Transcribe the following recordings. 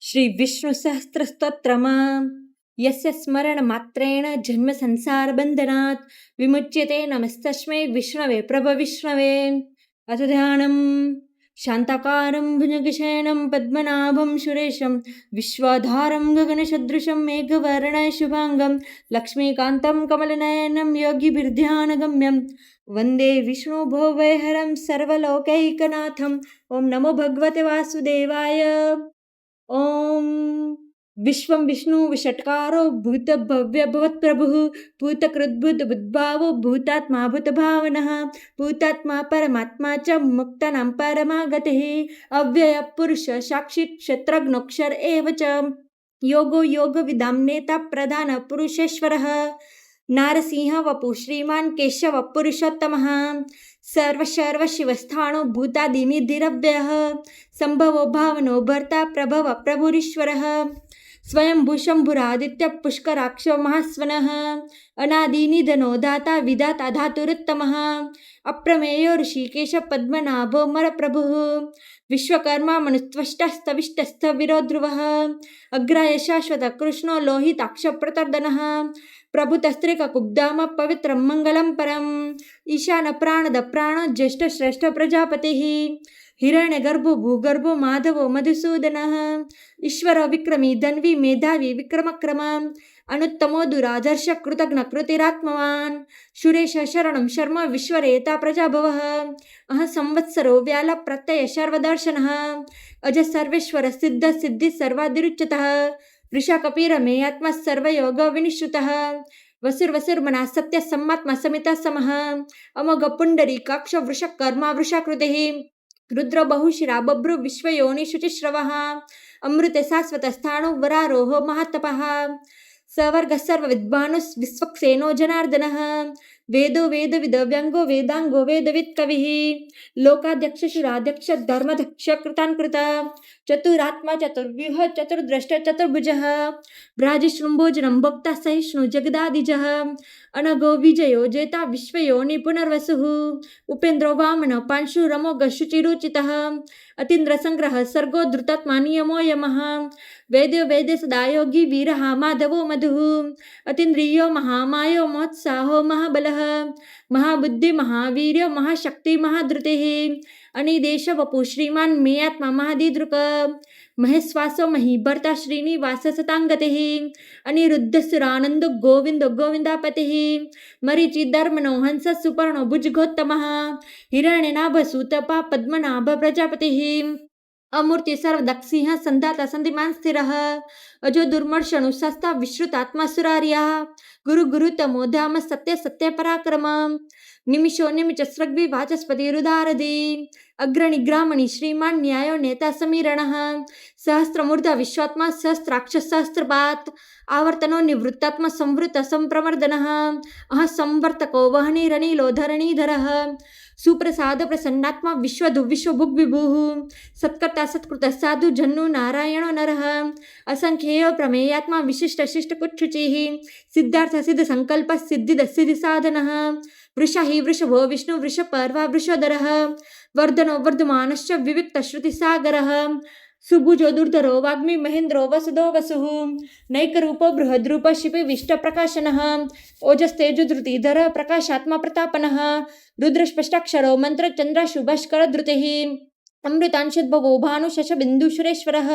श्री विष्णु सहस्त्रस्तोत्रमा यस्य स्मरणमात्रेण जन्म संसारबन्धनात् विमुच्यते नमस्तस्मै विष्णवे प्रभविष्णवे। अथ ध्यानम्। शान्ताकारं भुजगशयनं पद्मनाभं सुरेशं विश्वाधारं गगनसदृशं मेघवर्णं शुभांगं लक्ष्मीकान्तं कमलनयनं योगिभिर्ध्यानगम्यं वन्दे विष्णुभुवैहरं सर्वलोकैकनाथम्। ॐ नमो भगवते वासुदेवाय। ओम विश्वं विष्णु विषट्कारो भूत भव्य भवत् प्रभु भूतकृद्भुत बुद्भावो भूतात्मा भूत भावनः भूतात्मा परमात्मा च मुक्तानां परमागतिः अव्यय पुरुष साक्षी क्षत्रज्ञोक्षर एव च योगो योगविदां नेता प्रधान पुरुषेश्वरः नारसिंह वपु श्रीमान केशव पुरुषोत्तमः सर्व शिवस्थानो भूतादिनिधिरव्ययः संभवो भावनो भर्ता प्रभव प्रभुरीश्वरः स्वयं शंभुरादित्य पुष्कराक्ष महास्वनः अनादिनिधनो दाता विधाता धातुरुत्तमः अप्रमेयो ऋषिकेश पद्मनाभो मरप्रभुः विश्वकर्मा मनुस्त्वष्टस्तविष्टस्थ विरोध्रुवः अग्राय शाश्वत कृष्णो लोहिताक्ष प्रतर्दनः प्रभुतस्त्रिककुब्धाम पवित्रं मंगलं परम् ईशान प्राणद प्राण ज्येष्ठ श्रेष्ठ प्रजापतिः हिरण्यगर्भो भूगर्भो माधवो मधुसूदनः ईश्वर विक्रमी धन्वी मेधावी विक्रमक्रम अनुत्तमो दुरादर्श कृतघ्न कृतिरात्मवान् सुरेश शरणं शर्म विश्वरेता प्रजाभवः अह संवत्सरो व्याल प्रत्यय सर्वदर्शनः अज सर्वेश्वर सिद्ध सिद्धि सर्वादिरुच्यतः ऋषा कपीर मे आत्मा सर्वयोग विनिश्रुतः वसुर्वसुर्मना सत्य सम्मात्मा समिता समः अमोघ पुंडरी काक्ष वृष कर्मा वृषाकृतिः रुद्र बहुशिरा बभ्रु विश्वयोनि शुचिश्रवः अमृत शाश्वत स्थाणु वरारोहो महातपः सवर्ग सर्व विद्वानु विश्वक्सेनो जनार्दनः वेदो वेद विद व्यंगो वेदांगो वेदवित् कविः लोकाध्यक्ष शिराध्यक्ष धर्मध्यक्ष कृतान्कृत चतुरात्मा चतुर्व्यूह चतुर्द्रष्ट चतुर्भुजः भ्राजिशृम्भोजनं भोक्ता सहिष्णु जगदादिजः अनघो विजयो जेता विश्वयोनि पुनर्वसुः उपेन्द्रो वामन पांशु रमोघ शुचिरुचितः अतीन्द्र संग्रह सर्गो धृतात्मा नियमो यमः वेद्यो वेदे सदा योगी वीरः माधवो मधुः अतीन्द्रियो महामायो मोत्साहो महाबलः महाबुद्धि महावीर्यो महाशक्ति महाधृतिः अनिदेश वपु श्रीमान मे आत्मा महादिदृक महेश्वासो महीभर्ता श्रीनिवास सतांगतिः अनिरुद्ध सुरानंद गोविंद गोविंदापतिः मरीचि धर्मनो हंस सुपर्णो भुजगोत्तमः हिरण्यनाभ सूतपा पद्मनाभ प्रजापतिः अमूर्ति सर्वदक्षिः संधाता संधिमान स्थिरः अजो दुर्मर्षणु सस्ता विश्रुतात्मा सुरार्यः गुरु गुरुतमो धाम सत्य सत्य पराक्रम निमिषो निमिष स्रग्वि वाचस्पति रुदारधि अग्रणी ग्रामणी श्रीमान न्यायो नेता समीरणः सहस्त्रमूर्धा विश्वात्मा सहस्त्राक्ष सहस्त्रपात् आवर्तनो निवृत्तात्मा संवृत संप्रमर्दनः अह संवर्तको वहनीरणीलो धरणीधरः सुप्रसाद प्रसन्नात्मा विश्वधु विश्वभुग विभुः सत्कर्ता सत्कृत साधु जन्नु नारायणो नरः असंख्येयो प्रमेयात्मा विशिष्ट शिष्ट कुच्छुचिः सिद्धार्थ सिद्ध संकल्प सिद्धिद सिद्धि साधनः वृषा हि वृषभो विष्णु वृषपर्वा वृषधरः वर्धनो वर्धमानश्च विविक्त श्रुति सागरः सुभुजो दुर्धरो वाग्मी महेन्द्रो वसुदो वसुः नैकरूपो बृहद्रूप शिपि विष्ट प्रकाशनः ओजस्तेजुधृतिधर प्रकाशात्मा प्रतापनः रुद्रस्पष्टाक्षरो मंत्र चंद्राशुभास्कर धृतिः अमृतांशुद्भवो भानु शशबिंदु सुरेश्वरः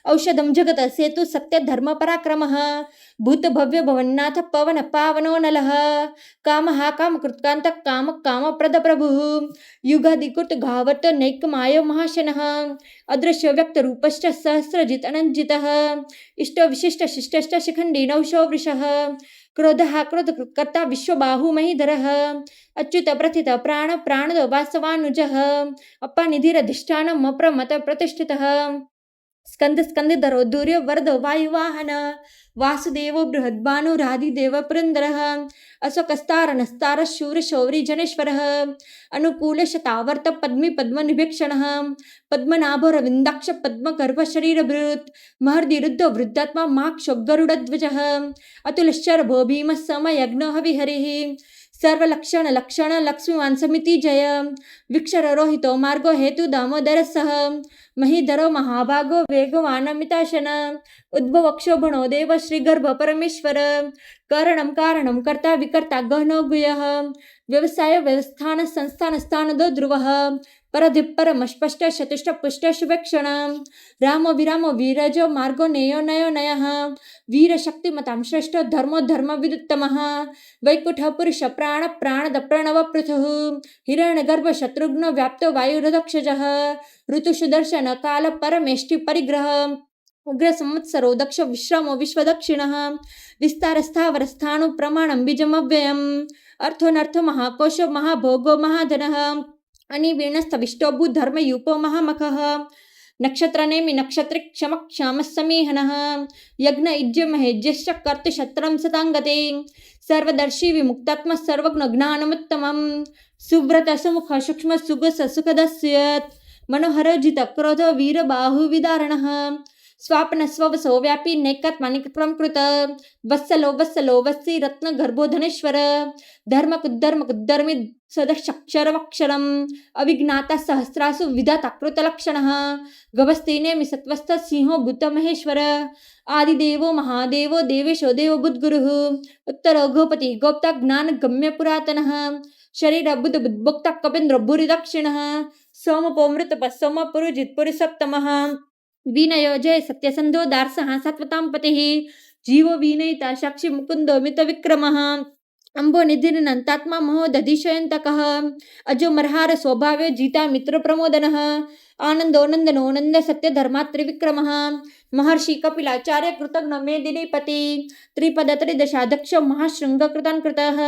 औषधं जगत सेतु सत्य धर्म पराक्रमः भूत भव्य भवन्नाथ पवन पावनो नलः कामः कामकृत्कान्त काम काम प्रद प्रभुः युगादिकृत घावर्त नैकमायो महाशनः अदृश्य व्यक्त रूपश्च सहस्रजित अनंजितः इष्ट विशिष्ट शिष्टश्च शिखंडी नौशो वृषः क्रोधः क्रोधकृत्कर्ता विश्वबाहु महीधरः अच्युत प्रथित प्राण प्राणदो वासवानुजः अपानिधिरधिष्ठानम् अप्रमत प्रतिष्ठितः स्कंद स्कंदधरो दूर्यो वरदो वायुवाहन वासुदेवो बृहद्भानुरादिदेव पुरंदरः अशोकस्तारणस्तार शूर शौरी जनेश्वरः अनुकूल शतावर्त पद्मी पद्मनिभीक्षणः पद्मनाभो रविन्दाक्ष पद्मगर्भ शरीरभृत् महर्दिरुद्ध वृद्धात्मा माक्षो गरुडध्वजः अतुलश्चरभो भीमः समयज्ञो हविहरिः सर्वलक्षण लक्षण लक्ष्मीवान समिति जय विक्षर रोहितो मार्गो हेतु दामोदर सह महीधरो महाभागो वेगवानमिताशन उद्भव क्षोभणो देव श्रीगर्भ परमेश्वर कारणं कारणं कर्ता विकर्ता गहनो गुह्यः व्यवसाय व्यवस्थान संस्थान स्थानदो ध्रुवः परधिपरमस्पष्ट चतुष्ट पुष्ट शुभक्षण रामो विरामो वीरजो मार्गो नेयो नयो नयः वीरशक्तिमतां श्रेष्ठो धर्मो धर्म विदुत्तमः वैकुंठ पुरुष प्राण प्राणद प्रणव पृथुः हिरण्यगर्भ शत्रुघ्न व्याप्तो वायुरदक्षजः ऋतुसुदर्शन काल परमेष्टि परिग्रह उग्र संवत्सरो दक्ष विश्रमो विश्वदक्षिणः विस्तारस्थावरस्थाणु प्रमाणं बीजमव्ययम् अर्थोनर्थ महाकोशो महाभोगो महाधनः अनिवीणस्थविष्टो भूधर्मयूपो महामखः नक्षत्रनेमि नक्षत्रे क्षम क्षाम समीहनः यज्ञ इज्य महेज्यश्च कर्तुशत्रं सतांगते सर्वदर्शी विमुक्तात्मा सर्वज्ञ ज्ञानमुत्तमं सुव्रत सुमुख सूक्ष्म सुगस सुखदस्यत् मनोहर जित क्रोध वीर बाहुविदारणः स्वापन स्ववसो व्यापी नैकात्मानिकत्वं कृत वत्सलो वत्सलो वत्सी रत्न गर्भोधनेश्वर धर्म कुद्धर्मी सदक्षरवक्षरम् अविज्ञाता सहस्रासु विधाता कृतलक्षणः गवस्तेनेमि सत्वस्थ सिंहो भूतमहेश्वर आदिदेवो महादेवो देवेशो देवो बुद्गुरुः उत्तरो गोपति गोप्ता ज्ञान गम्य पुरातनः शरीर बुद्ध बुद्भोक्ता कपेन्द्र भूरि दक्षिणः सोमपोमृत सोम पुरुजित पुरुषोत्तमः विनयो जय सत्यसंधो दार्सः सत्वतां पतिः जीवो विनयिता साक्षी मुकुंदो मित विक्रमः अंबो निधिर्नंतात्मा महो दधिशयन्तकः अजो मरहार स्वभाव्यो जीता मित्र प्रमोदनः आनंदो नंदनो नंद सत्य धर्मा त्रिविक्रमः महर्षि कपिलाचार्य कृतघ्न मेदिनीपति त्रिपद त्रिदशाध्यक्ष महाशृंग कृतान्कृतः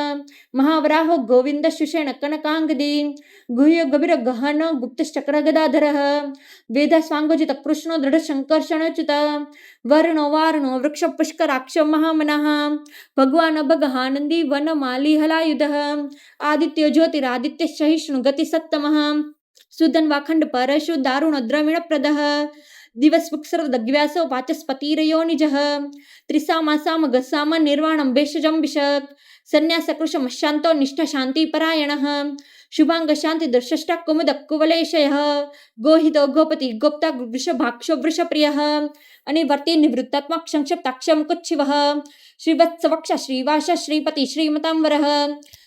महावराहो गोविंद सुषेण कनकांगदी गुह्य गभीर गहन गुप्तश्चक्र गदाधरः वेद स्वांगोजित कृष्णो दृढ शंकर्षणच्युत वर्णो वारणो वृक्ष पुष्कराक्ष महामनः भगवान भगहानंदी वन माली हलायुधः आदित्य ज्योतिरादित्य सहिष्णु गति सत्तमः सुदन वाखंड परशु दारुण द्रविण प्रदः दिवस सर्वदग्व्यासो वाचस्पतिरयो निजः त्रिसामासाम गसाम निर्वाणं भेषजं विशत् संन्यासकृशम शांतो निष्ठा शांति परायणः शुभांग शांति दर्शष्टा कुमुद कुवलेशयः गोहितो गोपति गोप्ता वृषभाक्षो वृषप्रियः अनिवर्ति निवृत्तात्मा संक्षिप्ताक्षम कुच्छिवः श्रीवत्सवक्ष श्रीवास श्रीपति श्रीमतांवरः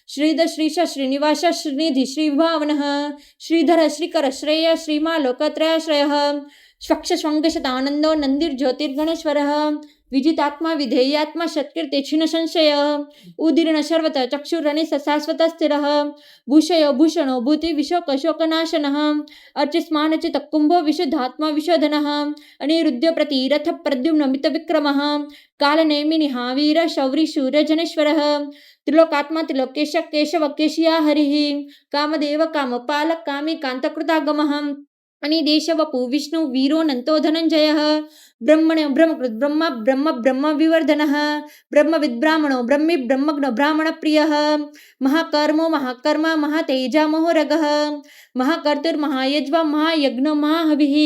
श्रीधर श्रीश श्रीनिवास श्रीनिधि श्रीभावनः श्रीधर श्रीकर श्रेय श्रीमालोकत्रयाश्रयः स्वक्षस्वंगशतानंदो नंदिर्ज्योतिर्गणेश्वरः विजितात्मा विधेयात्मा सत्कीर्ति छिन्न संशय उदीर्ण सर्वत चक्षुरनि शाश्वत स्थिरः भूषयो भूषणो भूति विशोकशोकनाशनः अर्चिस्मानचित कुंभो विशुद्धात्मा विशोधनः अनिरुद्ध प्रतिरथ प्रद्युम्न मित विक्रमः कालनेमिनि हावीर शौरी शूर जनेश्वरः त्रिलोकात्मा त्रिलोकेश केशव केशिया हरिः कामदेव कामपालक कामी कांतकृतागमः अनिदेशवपु विष्णु वीरो नंतो धनंजयः ब्रह्मण्यो ब्रह्मकृत ब्रह्म ब्रह्म ब्रह्म विवर्धनः ब्रह्मविद्ब्राह्मणो ब्रह्मी ब्रह्मग्न ब्राह्मण प्रियः महाकर्मो महाकर्म महातेजा मोहरगः महाकर्तुर्महायज्वा महायज्ञो महाहविः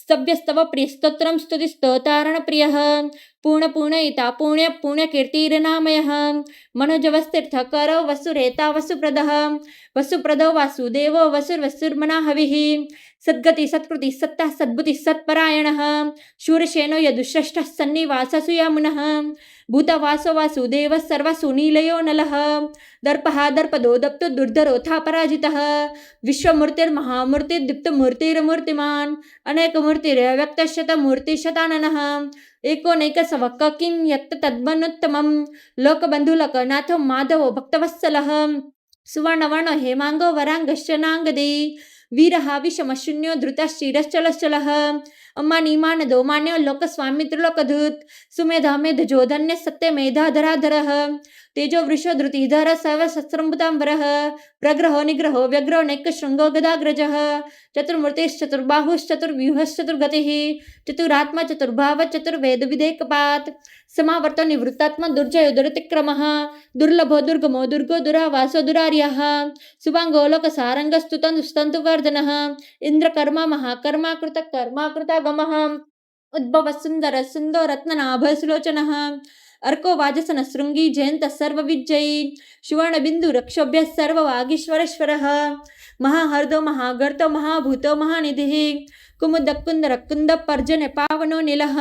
स्तव्यस्तव प्रियस्तोत्रं स्तुतिस्तोतारण प्रियः पूर्ण पूर्णयिता पुण्य पुण्यकीर्तिर्नामयः मनोजवस्तीर्थकर वसुरेता वसुप्रदः वसुप्रदो वासुदेवो वसुर्वसुर्मनाहविः सद्गति सत्कृति सत्ता सद्बुद्धि सत्परायणः शूरसेनो यदुश्रेष्ठः सन्निवाससुयामुनः भूतवासो वासुदेवः सर्वसुनीलयो नलः दर्पः दर्पदो दप्तो दुर्धरोथा पराजितः विश्वमूर्तिर्महामूर्तिर्दीप्तमूर्तिर्मूर्तिमान् अनेकमूर्तिर्व्यक्तशतमूर्तिशताननः एकोनैकसवः किं यत् तद्मनुत्तमं लोकबन्धुलोकनाथो माधवो भक्तवत्सलः सुवर्णवर्णो हेमांगो वरांगश्च नांगदी वीरः विषमशून्यो धृतश्चिरश्चलश्चलः अमानिमानदो मान्यो लोकस्वामी त्रिलोकधूत सुमेधा मेधजो धन्य सत्यमेधाधराधरः तेजो वृषो धृतिधर सर्वशस्त्रम्बुतांबरः प्रग्रहो निग्रहो व्यग्रो नैकशृंगो गदाग्रजः चतुर्मूर्तिश्चतुर्बाहुश्चतुर्व्यूहश्चतुर्गतिः चतुरात्मा चतुर्भाव चतुर्वेदविदेकपात् समावर्तो निवृत्तात्मा दुर्जयो दुरतिक्रमः दुर्लभो दुर्गमो दुर्गो दुरावासो दुरार्यः सुभांगो लोकसारंगस्तुतन्तुवर्धनः इंद्रकर्मा महाकर्मा कृतकर्मा कृतागमः उद्भव सुंदर सुंदो रत्ननाभ सुलोचनः अर्को वाजसन शृंगी जयंत सर्वविजयी सुवर्णबिंदु रक्षोभ्य सर्ववागीश्वरेश्वरः महाहर्दो महागर्तो महाभूतो महानिधिः कुमुदकुंद पर्जन पावनो नीलः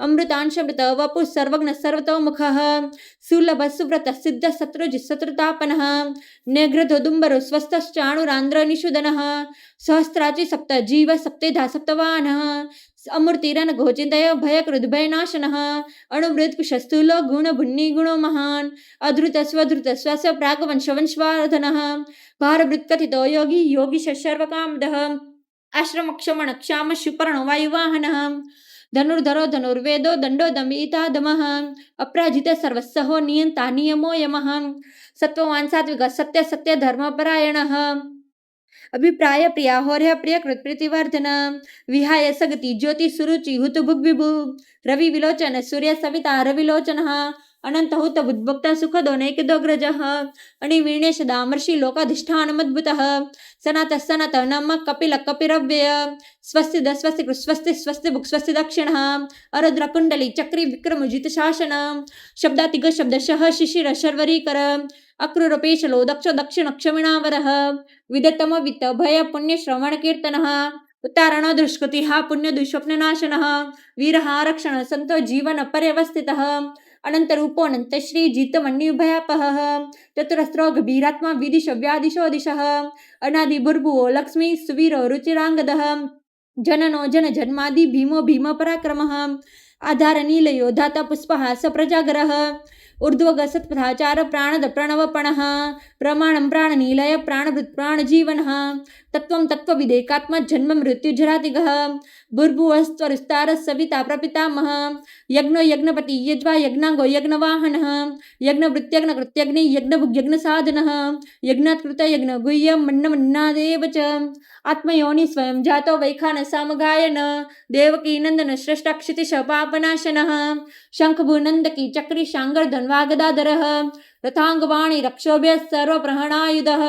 अमृतांशमृत वपु सर्वज्ञ सर्वतोमुखः सुलभ सुव्रत सिद्ध शत्रुजि शत्रुतापनः नेघ्रधोदुम्बरो स्वस्थश्चाणुरान्द्र निषुदनः सहस्राचि सप्त जीव सप्तेधा सप्तवानः अमूर्तिरन घोचितय भयकृद्भयनाशनः अणुवृत्कुशस्थूलो गुणभुन्नि गुणो महान् अधृत स्वधृत स्वस्य प्रागवंशवंशवार्धनः भारवृत्कथितो योगी योगी सर्वकामदः आश्रमक्षमण क्षाम सुपर्ण वायुवाहनः धनुर्धरो धनुर्वेदो दंडो दमितादमः अपराजित सर्वस्सहो नियंता नियमो यमः सत्ववान सात्विक सत्य सत्य धर्मपरायणः अभिप्राय प्रिया हौर्य प्रिय कृत प्रीतिवर्धन विहाय सगति ज्योति सुरुचि हुत भुग विभु रवि विलोचन सूर्य सविता रविलोचनः अनंत हुत बुद्भक्त सुखदो नैकदोग्रजः अणिवीणेश दामर्षि लोकाधिष्ठानमद्भुतः सनात सनात नम कपिल कपिरव्यय स्वस्ति द स्वस्ति कृ स्वस्ति स्वस्ति भुक् स्वस्ति दक्षिणः अरुद्र कुंडली चक्री विक्रम जित शासन शब्दातिग शब्दशः शिशिर शर्वरीकर अक्रूरपेशलो दक्षो दक्षिण क्षमिणावरः विदतम वित्त भय पुण्य श्रवण कीर्तनः उत्तारण दुष्कृतिः पुण्य दुष्स्वप्ननाशनः वीरः आरक्षण संतो जीवन पर्यवस्थितः अनंतरूपो अनंत श्री जितमन्युभयापहः चतुरस्रो गभीरात्मा विदिशो व्यादिशो दिशः अनादि भुर्भुवो लक्ष्मी सुवीरो रुचिरांगदः जननो जन जन्मादि भीमो भीम पराक्रमः आधार नीलयो धाता पुष्पहास प्रजागरः ऊर्ध्वग सत्पथाचार प्राणद प्रणवपणः प्रमाणं प्राणनीलय प्राणभृत् प्राणजीवनः तत्त्वं तत्त्वविदेकात्म जन्म मृत्युजरातिगः भूर्भुवस्त्वरुस्तारः सविता प्रपितामह यज्ञो यज्ञपति यज्वा यज्ञांगो यज्ञवाहनः यज्ञवृत्यग्नकृत्यग्नि यज्ञभुग्यज्ञसाधनः यज्ञात्कृत यज्ञगुह्यं मन्नमन्नादेव च आत्मयोनि स्वयं जातो वैखानसामगायन देवकी नंदन श्रेष्ठाक्षितिश पापनाशनः शंखभूनंदकी चक्री शांगर्धन वागदाधरः रथांगवाणी रक्षोभ्य सर्वप्रहणायुधः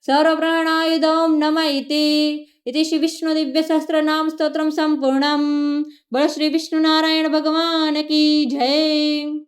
सर्वप्रहणायुधों नम इति श्री विष्णु दिव्य सहस्रनाम स्तोत्रम संपूर्णम। बोलो श्री विष्णु नारायण भगवान की जय।